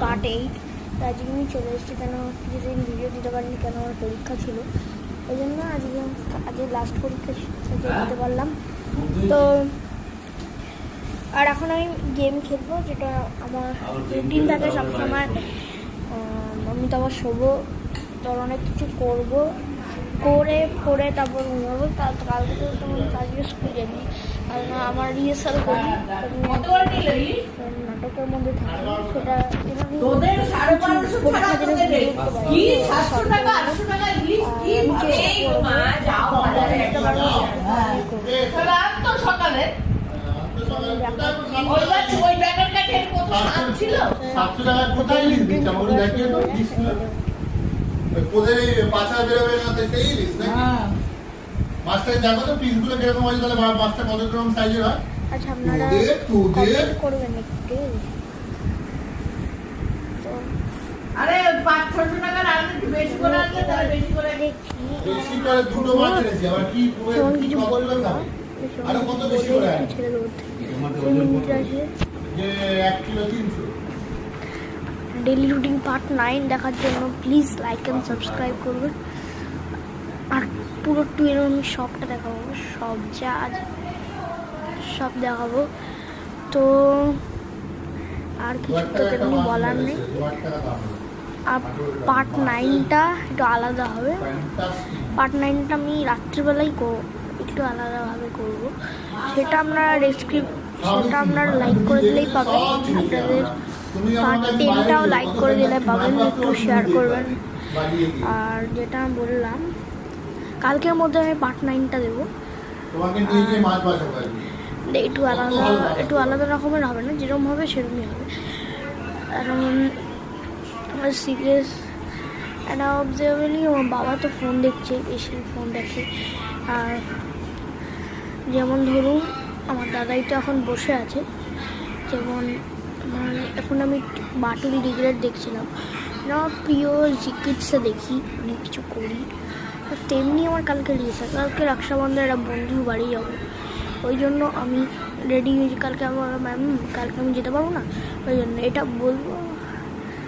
Part 8। আজকে আমি চলে এসেছি, কেন কিছুদিন ভিডিও দিতে পারিনি, কেন আমার পরীক্ষা ছিল, ওই জন্য আজকে লাস্ট পরীক্ষা দিতে পারলাম। তো আর এখন আমি গেম খেলবো, যেটা আমার রুটিন থাকে সবসময়। আমি তো আবার শোবো, তোর অনেক কিছু করবো, করে তারপর ঘুমাবো। কালকে তো তোমার আজকে স্কুল যাবি, কারণ আমার রিহার্সাল করি নাটকের মধ্যে থাকে, সেটা পরীক্ষা দিলে মাছটা দেখো তো পিসগুলো কিরকম আছে, তাহলে মাছটা কত গ্রাম সাইজের হয়। আচ্ছা, আপনারা কমেন্ট করবেন একটু। আরে 500 টাকা আর একটু বেশি করে আনলে তাহলে বেশি করে বেশি করে দুটো মাছ এনেছি, আবার কি কিছু বললাম না, আরো কত বেশি করে আনছি ছেড়ে দেবো যে 1 কিলো 300। ডেইলি রুটিন পার্ট 9 দেখার জন্য প্লিজ লাইক অ্যান্ড সাবস্ক্রাইব করবেন। আর পুরো 12 আমি সবটা দেখাবো, সব দেখাবো। তো আর কিছু তো তেমনি বলার নেই। আর পার্ট 9টা একটু আলাদা হবে। পার্ট 9টা আমি রাত্রিবেলাই একটু আলাদাভাবে করবো, সেটা আপনারা লাইক করে দিলেই পাবেন। আপনাদের পার্ট 10টাও লাইক করে দিলে পাবেন, একটু শেয়ার করবেন। আর যেটা বললাম, কালকের মধ্যে আমি পার্ট 9টা দেবো। একটু আলাদা রকমের হবে না, যেরকম হবে সেরকমই হবে। কারণ সিরিয়াস একটা অবজারভেবলি আমার বাবা তো ফোন দেখছে, বেশি ফোন দেখে। আর যেমন ধরুন আমার দাদাই তো এখন বসে আছে, যেমন এখন আমি বাটুল রিগ্রেট দেখছিলাম, আমার প্রিয় জিকিটসে দেখি, অনেক কিছু করি। তেমনি আমার কালকে রিহার্সাল, কালকে রক্ষাবন্ধন একটা বন্ধুর বাড়ি যাবো, ওই জন্য আমি রেডি হয়েছি। কালকে আমি যেতে পারবো না, ওই জন্য এটা বলবো।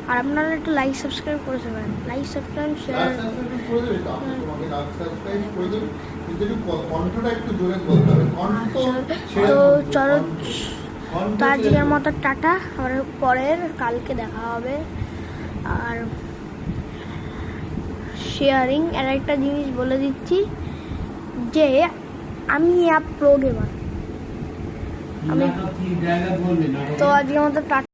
আর আপনারা একটু লাইক সাবস্ক্রাইব করে দেবেন, লাইক সাবস্ক্রাইব শেয়ার। তো চলো, তো আজকের মতো টাটা, আবার কালকে দেখা হবে। আর শেয়ারিং আর একটা জিনিস বলে দিচ্ছি, যে আমি প্রো গেমার। তো আজকের মতো টাটা।